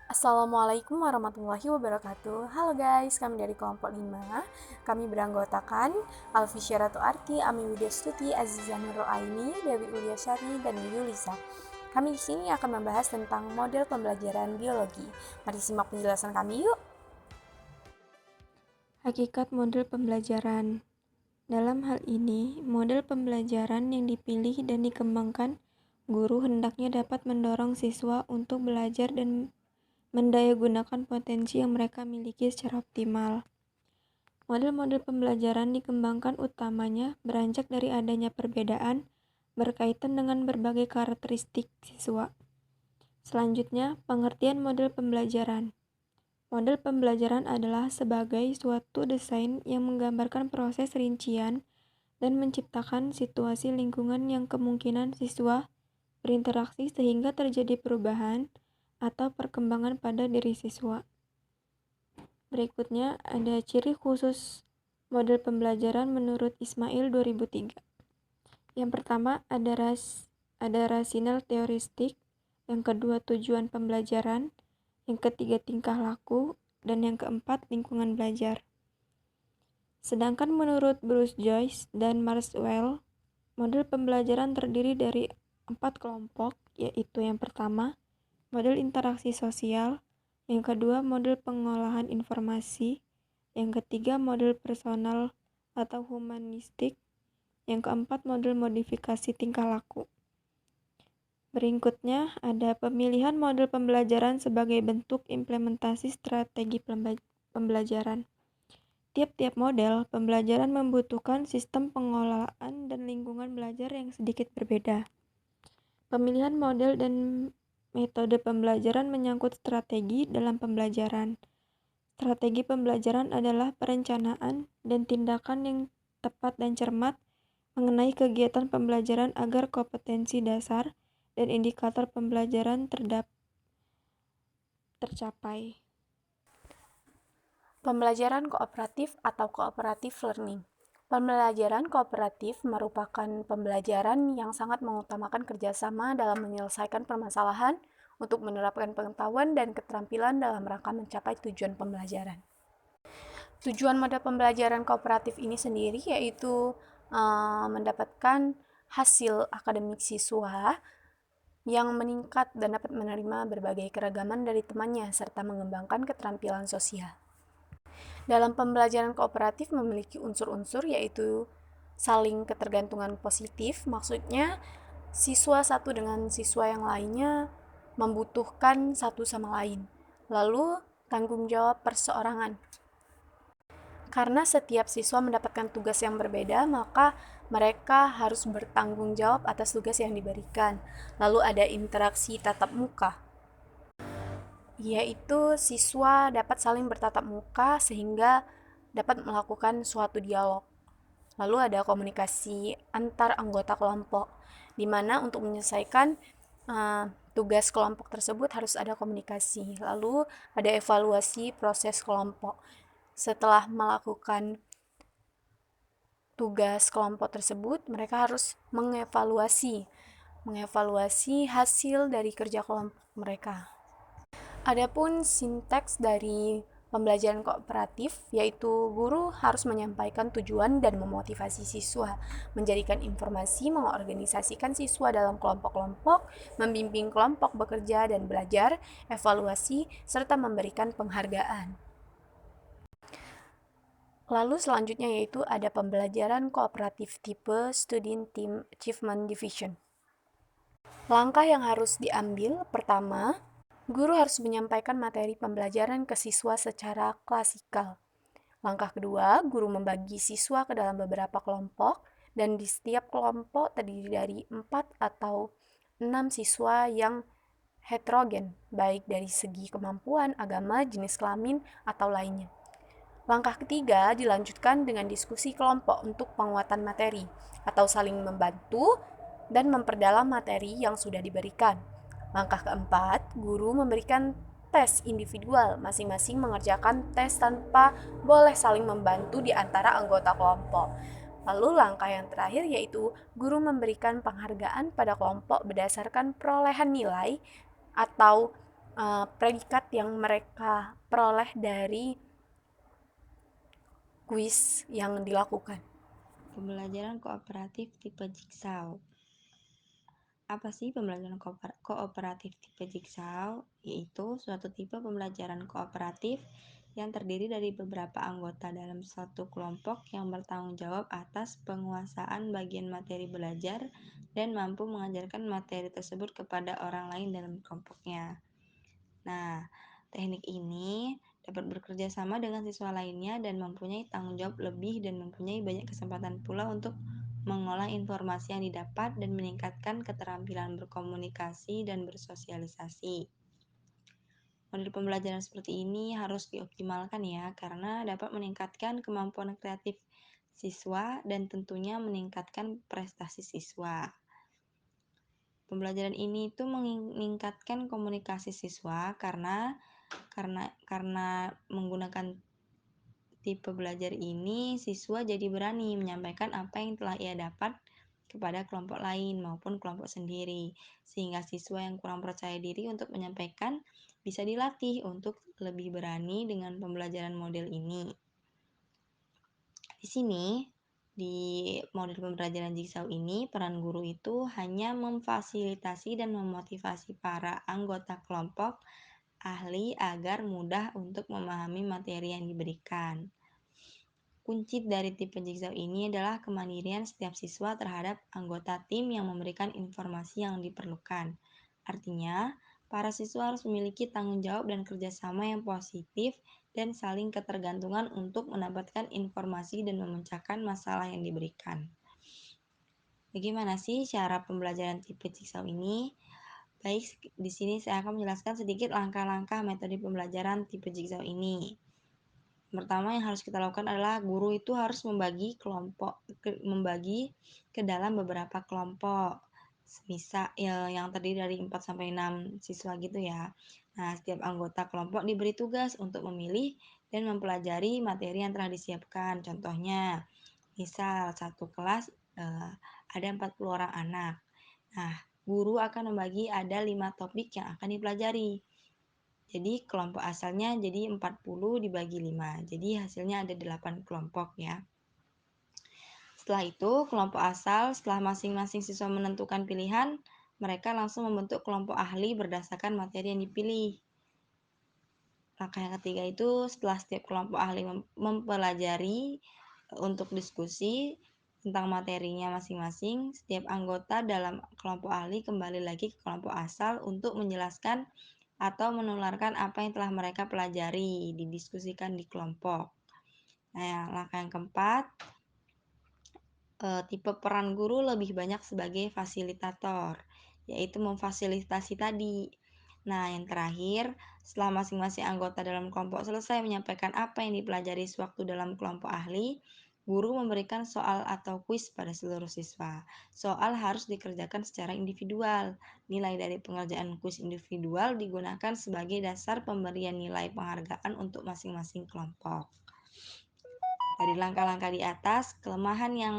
Assalamualaikum warahmatullahi wabarakatuh. Halo guys, kami dari kelompok 5. Kami beranggotakan Alfi Syaratu Arti, Ami Widya Stuti, Aziza Nurul Aini, Dewi Uliasyari, dan Yulisa. Kami di sini akan membahas tentang model pembelajaran biologi. Mari simak penjelasan kami yuk. Hakikat model pembelajaran. Dalam hal ini, model pembelajaran yang dipilih dan dikembangkan guru hendaknya dapat mendorong siswa untuk belajar dan mendayagunakan potensi yang mereka miliki secara optimal. Model-model pembelajaran dikembangkan utamanya beranjak dari adanya perbedaan berkaitan dengan berbagai karakteristik siswa. Selanjutnya, pengertian model pembelajaran. Model pembelajaran adalah sebagai suatu desain yang menggambarkan proses rincian dan menciptakan situasi lingkungan yang kemungkinan siswa berinteraksi sehingga terjadi perubahan atau perkembangan pada diri siswa. Berikutnya ada ciri khusus model pembelajaran menurut Ismail 2003. Yang pertama ada rasional teoristik, yang kedua tujuan pembelajaran, yang ketiga tingkah laku, dan yang keempat lingkungan belajar. Sedangkan menurut Bruce Joyce dan Maxwell, model pembelajaran terdiri dari 4 kelompok, yaitu yang pertama, model interaksi sosial, yang kedua model pengolahan informasi, yang ketiga model personal atau humanistik, yang keempat model modifikasi tingkah laku. Berikutnya ada pemilihan model pembelajaran sebagai bentuk implementasi strategi pembelajaran. Tiap-tiap model pembelajaran membutuhkan sistem pengelolaan dan lingkungan belajar yang sedikit berbeda. Pemilihan model dan metode pembelajaran menyangkut strategi dalam pembelajaran. Strategi pembelajaran adalah perencanaan dan tindakan yang tepat dan cermat mengenai kegiatan pembelajaran agar kompetensi dasar dan indikator pembelajaran tercapai. Pembelajaran kooperatif atau cooperative learning. Pembelajaran kooperatif merupakan pembelajaran yang sangat mengutamakan kerjasama dalam menyelesaikan permasalahan untuk menerapkan pengetahuan dan keterampilan dalam rangka mencapai tujuan pembelajaran. Tujuan model pembelajaran kooperatif ini sendiri yaitu mendapatkan hasil akademik siswa yang meningkat dan dapat menerima berbagai keragaman dari temannya serta mengembangkan keterampilan sosial. Dalam pembelajaran kooperatif memiliki unsur-unsur yaitu saling ketergantungan positif, maksudnya siswa satu dengan siswa yang lainnya membutuhkan satu sama lain. Lalu tanggung jawab perseorangan. Karena setiap siswa mendapatkan tugas yang berbeda, maka mereka harus bertanggung jawab atas tugas yang diberikan. Lalu ada interaksi tatap muka, yaitu siswa dapat saling bertatap muka sehingga dapat melakukan suatu dialog. Lalu ada komunikasi antar anggota kelompok, di mana untuk menyelesaikan tugas kelompok tersebut harus ada komunikasi. Lalu ada evaluasi proses kelompok. Setelah melakukan tugas kelompok tersebut, mereka harus mengevaluasi hasil dari kerja kelompok mereka. Adapun sinteks dari pembelajaran kooperatif, yaitu guru harus menyampaikan tujuan dan memotivasi siswa, menjadikan informasi, mengorganisasikan siswa dalam kelompok-kelompok, membimbing kelompok bekerja dan belajar, evaluasi, serta memberikan penghargaan. Lalu selanjutnya yaitu ada pembelajaran kooperatif tipe Student Team Achievement Division. Langkah yang harus diambil, pertama, guru harus menyampaikan materi pembelajaran ke siswa secara klasikal. Langkah kedua, guru membagi siswa ke dalam beberapa kelompok, dan di setiap kelompok terdiri dari 4 atau 6 siswa yang heterogen, baik dari segi kemampuan, agama, jenis kelamin, atau lainnya. Langkah ketiga dilanjutkan dengan diskusi kelompok untuk penguatan materi, atau saling membantu dan memperdalam materi yang sudah diberikan. Langkah keempat, guru memberikan tes individual, masing-masing mengerjakan tes tanpa boleh saling membantu di antara anggota kelompok. Lalu langkah yang terakhir yaitu guru memberikan penghargaan pada kelompok berdasarkan perolehan nilai atau predikat yang mereka peroleh dari kuis yang dilakukan. Pembelajaran kooperatif tipe Jigsaw. Apa sih pembelajaran kooperatif tipe Jigsaw? Yaitu suatu tipe pembelajaran kooperatif yang terdiri dari beberapa anggota dalam suatu kelompok yang bertanggung jawab atas penguasaan bagian materi belajar dan mampu mengajarkan materi tersebut kepada orang lain dalam kelompoknya. Nah, teknik ini dapat bekerja sama dengan siswa lainnya dan mempunyai tanggung jawab lebih dan mempunyai banyak kesempatan pula untuk mengolah informasi yang didapat dan meningkatkan keterampilan berkomunikasi dan bersosialisasi. Model pembelajaran seperti ini harus dioptimalkan ya, karena dapat meningkatkan kemampuan kreatif siswa dan tentunya meningkatkan prestasi siswa. Pembelajaran ini itu meningkatkan komunikasi siswa karena menggunakan tipe belajar ini, siswa jadi berani menyampaikan apa yang telah ia dapat kepada kelompok lain maupun kelompok sendiri, sehingga siswa yang kurang percaya diri untuk menyampaikan bisa dilatih untuk lebih berani dengan pembelajaran model ini. Di sini, di model pembelajaran Jigsaw ini, peran guru itu hanya memfasilitasi dan memotivasi para anggota kelompok ahli agar mudah untuk memahami materi yang diberikan. Kunci dari tipe Jigsaw ini adalah kemandirian setiap siswa terhadap anggota tim yang memberikan informasi yang diperlukan. Artinya, para siswa harus memiliki tanggung jawab dan kerjasama yang positif dan saling ketergantungan untuk mendapatkan informasi dan memecahkan masalah yang diberikan. Bagaimana sih cara pembelajaran tipe Jigsaw ini? Baik, di sini saya akan menjelaskan sedikit langkah-langkah metode pembelajaran tipe Jigsaw ini. Pertama yang harus kita lakukan adalah guru itu harus membagi ke dalam beberapa kelompok. Misal yang terdiri dari 4 sampai 6 siswa gitu ya. Nah, setiap anggota kelompok diberi tugas untuk memilih dan mempelajari materi yang telah disiapkan. Contohnya, misal satu kelas ada 40 orang anak. Nah, guru akan membagi ada 5 topik yang akan dipelajari. Jadi kelompok asalnya jadi 40 dibagi 5. Jadi hasilnya ada 8 kelompok ya. Setelah itu, kelompok asal setelah masing-masing siswa menentukan pilihan, mereka langsung membentuk kelompok ahli berdasarkan materi yang dipilih. Langkah yang ketiga itu setelah setiap kelompok ahli mempelajari untuk diskusi tentang materinya masing-masing, setiap anggota dalam kelompok ahli kembali lagi ke kelompok asal untuk menjelaskan atau menularkan apa yang telah mereka pelajari, didiskusikan di kelompok. Nah, langkah yang keempat, tipe peran guru lebih banyak sebagai fasilitator, yaitu memfasilitasi tadi. Nah, yang terakhir, setelah masing-masing anggota dalam kelompok selesai menyampaikan apa yang dipelajari sewaktu dalam kelompok ahli, guru memberikan soal atau kuis pada seluruh siswa. Soal harus dikerjakan secara individual. Nilai dari pengerjaan kuis individual digunakan sebagai dasar pemberian nilai penghargaan untuk masing-masing kelompok. Dari langkah-langkah di atas, kelemahan yang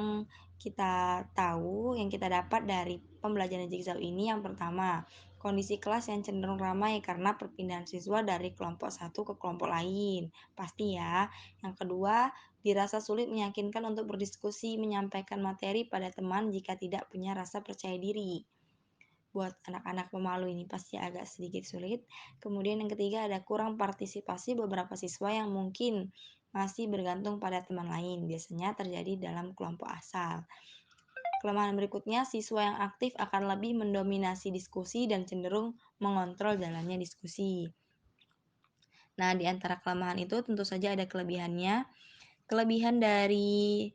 kita tahu, yang kita dapat dari pembelajaran Jigsaw ini yang pertama, kondisi kelas yang cenderung ramai karena perpindahan siswa dari kelompok satu ke kelompok lain. Pasti ya. Yang kedua, dirasa sulit meyakinkan untuk berdiskusi, menyampaikan materi pada teman jika tidak punya rasa percaya diri. Buat anak-anak pemalu ini pasti agak sedikit sulit. Kemudian yang ketiga ada kurang partisipasi beberapa siswa yang mungkin masih bergantung pada teman lain. Biasanya terjadi dalam kelompok asal. Kelemahan berikutnya, siswa yang aktif akan lebih mendominasi diskusi dan cenderung mengontrol jalannya diskusi. Nah, di antara kelemahan itu tentu saja ada kelebihannya. Kelebihan dari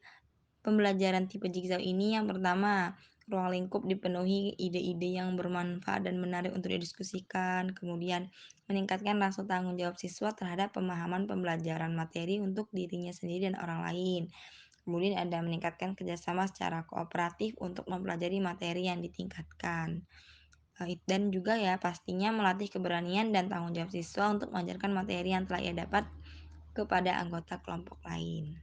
pembelajaran tipe Jigsaw ini yang pertama, ruang lingkup dipenuhi ide-ide yang bermanfaat dan menarik untuk didiskusikan. Kemudian, meningkatkan rasa tanggung jawab siswa terhadap pemahaman pembelajaran materi untuk dirinya sendiri dan orang lain. Kemudian ada meningkatkan kerjasama secara kooperatif untuk mempelajari materi yang ditingkatkan. Dan juga ya pastinya melatih keberanian dan tanggung jawab siswa untuk mengajarkan materi yang telah ia dapat kepada anggota kelompok lain.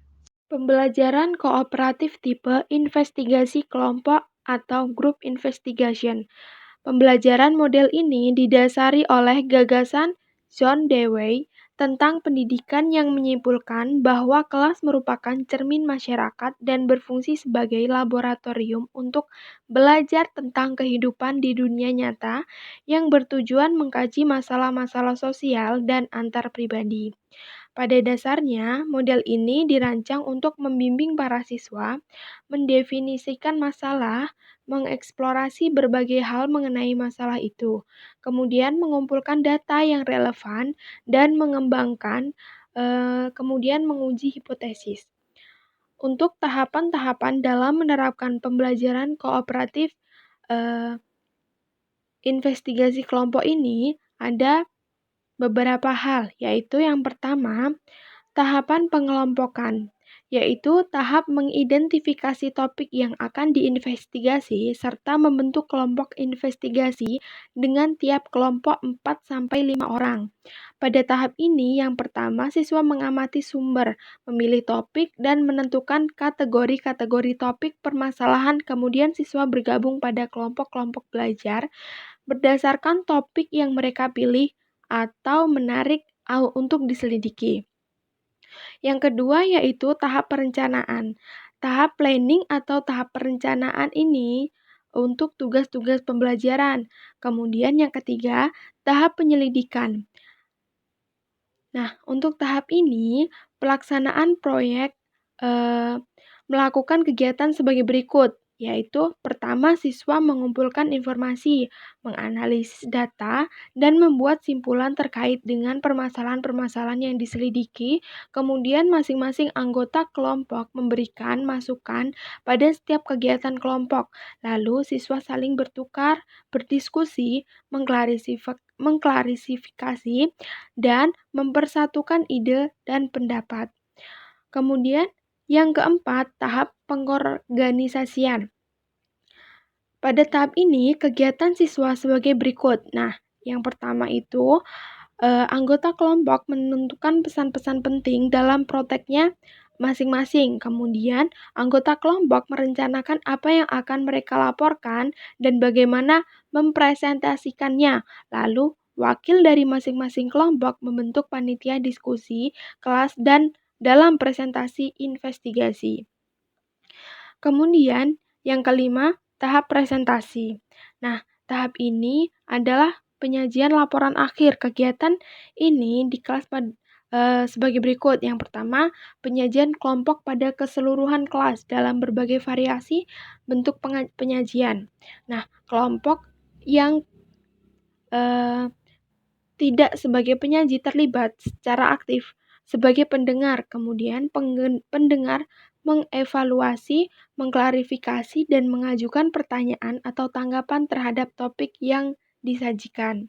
Pembelajaran kooperatif tipe investigasi kelompok atau group investigation. Pembelajaran model ini didasari oleh gagasan John Dewey tentang pendidikan yang menyimpulkan bahwa kelas merupakan cermin masyarakat dan berfungsi sebagai laboratorium untuk belajar tentang kehidupan di dunia nyata yang bertujuan mengkaji masalah-masalah sosial dan antar pribadi. Pada dasarnya, model ini dirancang untuk membimbing para siswa mendefinisikan masalah, mengeksplorasi berbagai hal mengenai masalah itu, kemudian mengumpulkan data yang relevan dan mengembangkan, kemudian menguji hipotesis. Untuk tahapan-tahapan dalam menerapkan pembelajaran kooperatif investigasi kelompok ini ada beberapa hal, yaitu yang pertama, tahapan pengelompokan, yaitu tahap mengidentifikasi topik yang akan diinvestigasi serta membentuk kelompok investigasi dengan tiap kelompok 4-5 orang. Pada tahap ini, yang pertama siswa mengamati sumber, memilih topik, dan menentukan kategori-kategori topik permasalahan. Kemudian siswa bergabung pada kelompok-kelompok belajar berdasarkan topik yang mereka pilih atau menarik untuk diselidiki. Yang kedua yaitu tahap perencanaan. Tahap planning atau tahap perencanaan ini untuk tugas-tugas pembelajaran. Kemudian yang ketiga, tahap penyelidikan. Nah, untuk tahap ini, pelaksanaan proyek melakukan kegiatan sebagai berikut, yaitu pertama siswa mengumpulkan informasi, menganalisis data, dan membuat simpulan terkait dengan permasalahan-permasalahan yang diselidiki. Kemudian masing-masing anggota kelompok memberikan masukan pada setiap kegiatan kelompok. Lalu siswa saling bertukar, berdiskusi, mengklarifikasi, dan mempersatukan ide dan pendapat. Kemudian yang keempat, tahap pengorganisasian. Pada tahap ini, kegiatan siswa sebagai berikut. Nah, yang pertama itu, anggota kelompok menentukan pesan-pesan penting dalam proteknya masing-masing. Kemudian, anggota kelompok merencanakan apa yang akan mereka laporkan dan bagaimana mempresentasikannya. Lalu, wakil dari masing-masing kelompok membentuk panitia diskusi, kelas, dan dalam presentasi investigasi. Kemudian, yang kelima, tahap presentasi. Nah, tahap ini adalah penyajian laporan akhir. Kegiatan ini di kelas sebagai berikut. Yang pertama, penyajian kelompok pada keseluruhan kelas dalam berbagai variasi bentuk penyajian. Nah, kelompok yang tidak sebagai penyaji terlibat secara aktif sebagai pendengar, kemudian pendengar mengevaluasi, mengklarifikasi, dan mengajukan pertanyaan atau tanggapan terhadap topik yang disajikan.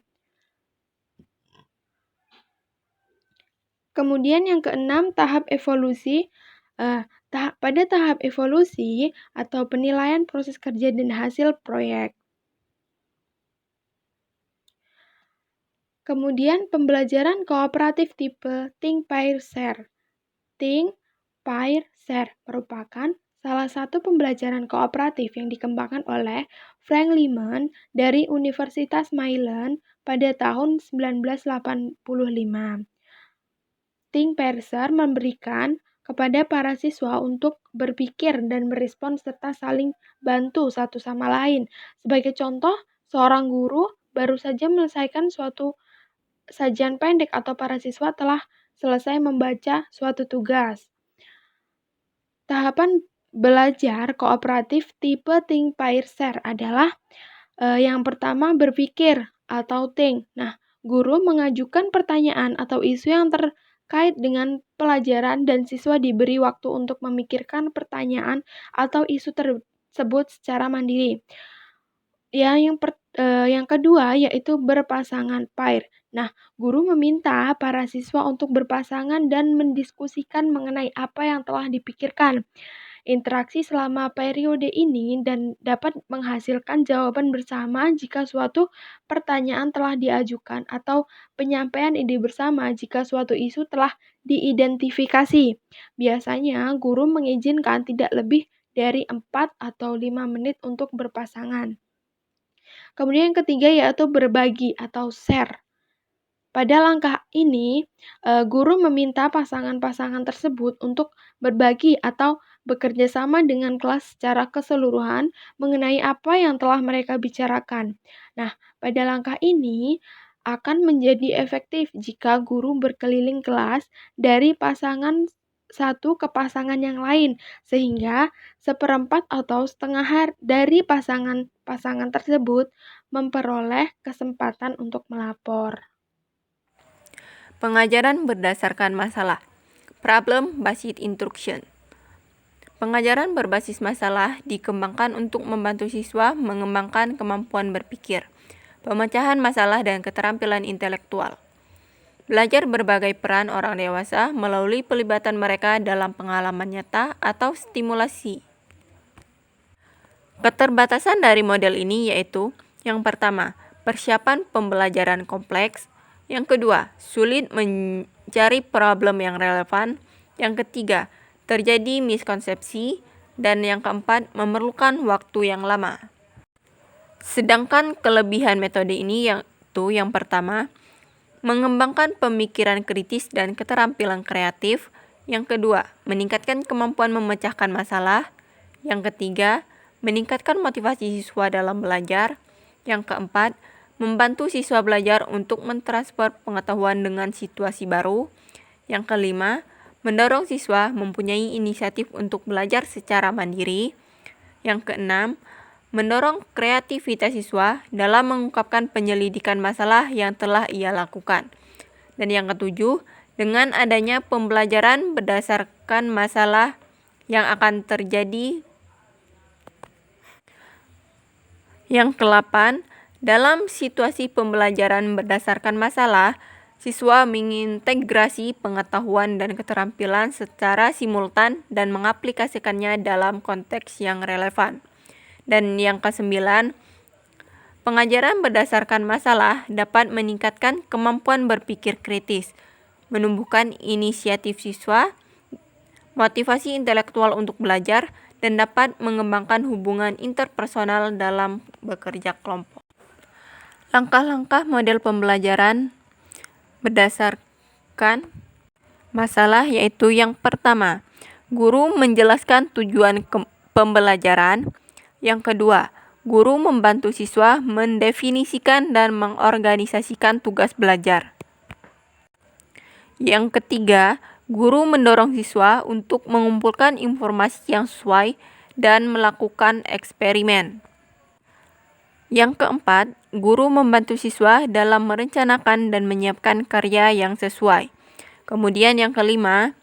Kemudian yang keenam, tahap evolusi. Pada tahap evolusi atau penilaian proses kerja dan hasil proyek. Kemudian pembelajaran kooperatif tipe Think, Pair, Share. Think, Pair, Share merupakan salah satu pembelajaran kooperatif yang dikembangkan oleh Frank Lehman dari Universitas Maryland pada tahun 1985. Think, Pair, Share memberikan kepada para siswa untuk berpikir dan merespons serta saling bantu satu sama lain. Sebagai contoh, seorang guru baru saja menyelesaikan suatu sajian pendek atau para siswa telah selesai membaca suatu tugas. Tahapan belajar kooperatif tipe Think, Pair, Share adalah yang pertama berpikir atau think. Nah, guru mengajukan pertanyaan atau isu yang terkait dengan pelajaran dan siswa diberi waktu untuk memikirkan pertanyaan atau isu tersebut secara mandiri. Yang kedua yaitu berpasangan pair. Nah, guru meminta para siswa untuk berpasangan dan mendiskusikan mengenai apa yang telah dipikirkan. Interaksi selama periode ini dan dapat menghasilkan jawaban bersama jika suatu pertanyaan telah diajukan atau penyampaian ide bersama jika suatu isu telah diidentifikasi. Biasanya, guru mengizinkan tidak lebih dari 4 atau 5 menit untuk berpasangan. Kemudian yang ketiga yaitu berbagi atau share. Pada langkah ini, guru meminta pasangan-pasangan tersebut untuk berbagi atau bekerja sama dengan kelas secara keseluruhan mengenai apa yang telah mereka bicarakan. Nah, pada langkah ini akan menjadi efektif jika guru berkeliling kelas dari pasangan satu ke pasangan yang lain, sehingga seperempat atau setengah dari pasangan-pasangan tersebut memperoleh kesempatan untuk melapor. Pengajaran berdasarkan masalah. Problem based instruction. Pengajaran berbasis masalah dikembangkan untuk membantu siswa mengembangkan kemampuan berpikir, pemecahan masalah dan keterampilan intelektual. Belajar berbagai peran orang dewasa melalui pelibatan mereka dalam pengalaman nyata atau stimulasi. Keterbatasan dari model ini yaitu: yang pertama, persiapan pembelajaran kompleks; yang kedua, sulit mencari problem yang relevan; yang ketiga, terjadi miskonsepsi; dan yang keempat, memerlukan waktu yang lama. Sedangkan kelebihan metode ini yaitu: yang pertama, mengembangkan pemikiran kritis dan keterampilan kreatif; yang kedua, meningkatkan kemampuan memecahkan masalah; yang ketiga, meningkatkan motivasi siswa dalam belajar; yang keempat, membantu siswa belajar untuk mentransfer pengetahuan dengan situasi baru; yang kelima, mendorong siswa mempunyai inisiatif untuk belajar secara mandiri; yang keenam, mendorong kreativitas siswa dalam mengungkapkan penyelidikan masalah yang telah ia lakukan; dan yang ketujuh, dengan adanya pembelajaran berdasarkan masalah yang akan terjadi. Yang ke-8, dalam situasi pembelajaran berdasarkan masalah, siswa mengintegrasi pengetahuan dan keterampilan secara simultan dan mengaplikasikannya dalam konteks yang relevan. Dan yang ke-9, pengajaran berdasarkan masalah dapat meningkatkan kemampuan berpikir kritis, menumbuhkan inisiatif siswa, motivasi intelektual untuk belajar, dan dapat mengembangkan hubungan interpersonal dalam bekerja kelompok. Langkah-langkah model pembelajaran berdasarkan masalah yaitu: yang pertama, guru menjelaskan tujuan pembelajaran; yang kedua, guru membantu siswa mendefinisikan dan mengorganisasikan tugas belajar; yang ketiga, guru mendorong siswa untuk mengumpulkan informasi yang sesuai dan melakukan eksperimen; yang keempat, guru membantu siswa dalam merencanakan dan menyiapkan karya yang sesuai. Kemudian yang kelima,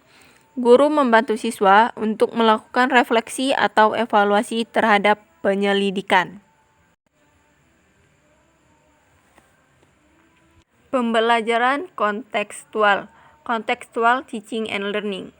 guru membantu siswa untuk melakukan refleksi atau evaluasi terhadap penyelidikan. Pembelajaran kontekstual. Contextual teaching and learning.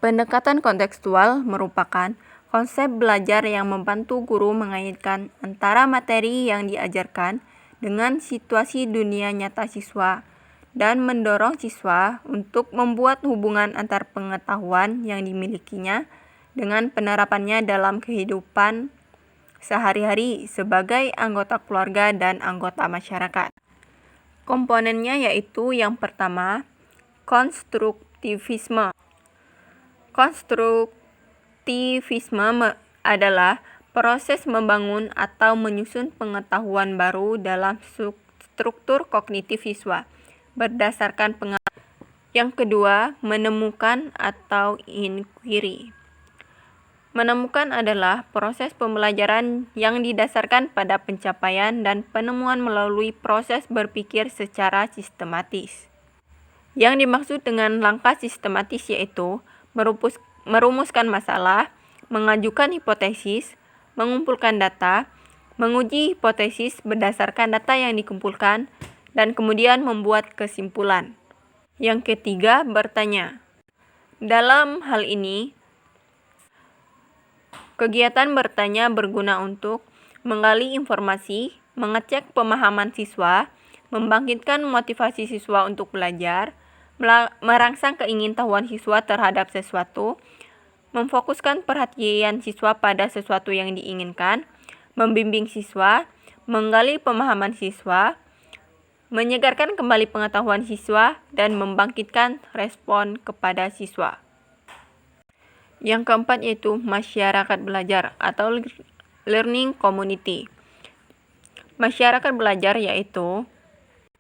Pendekatan kontekstual merupakan konsep belajar yang membantu guru mengaitkan antara materi yang diajarkan dengan situasi dunia nyata siswa dan mendorong siswa untuk membuat hubungan antar pengetahuan yang dimilikinya dengan penerapannya dalam kehidupan sehari-hari sebagai anggota keluarga dan anggota masyarakat. Komponennya yaitu: yang pertama, konstruktivisme. Konstruktivisme adalah proses membangun atau menyusun pengetahuan baru dalam struktur kognitif siswa berdasarkan pengalaman. Yang kedua, menemukan atau inquiry. Menemukan adalah proses pembelajaran yang didasarkan pada pencapaian dan penemuan melalui proses berpikir secara sistematis. Yang dimaksud dengan langkah sistematis yaitu merumuskan masalah, mengajukan hipotesis, mengumpulkan data, menguji hipotesis berdasarkan data yang dikumpulkan, dan kemudian membuat kesimpulan. Yang ketiga, bertanya. Dalam hal ini, kegiatan bertanya berguna untuk menggali informasi, mengecek pemahaman siswa, membangkitkan motivasi siswa untuk belajar, merangsang keingintahuan siswa terhadap sesuatu, memfokuskan perhatian siswa pada sesuatu yang diinginkan, membimbing siswa, menggali pemahaman siswa, menyegarkan kembali pengetahuan siswa, dan membangkitkan respon kepada siswa. Yang keempat yaitu masyarakat belajar atau learning community. Masyarakat belajar yaitu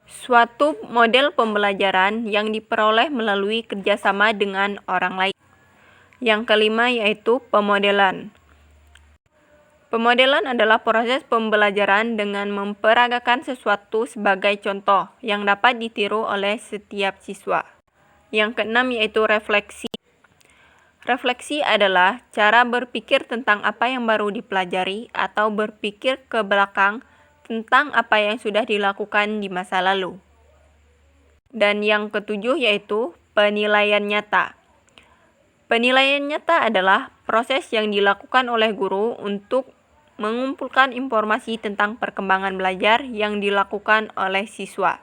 suatu model pembelajaran yang diperoleh melalui kerjasama dengan orang lain. Yang kelima yaitu pemodelan. Pemodelan adalah proses pembelajaran dengan memperagakan sesuatu sebagai contoh yang dapat ditiru oleh setiap siswa. Yang keenam yaitu refleksi. Refleksi adalah cara berpikir tentang apa yang baru dipelajari atau berpikir ke belakang tentang apa yang sudah dilakukan di masa lalu. Dan yang ketujuh yaitu penilaian nyata. Penilaian nyata adalah proses yang dilakukan oleh guru untuk mengumpulkan informasi tentang perkembangan belajar yang dilakukan oleh siswa.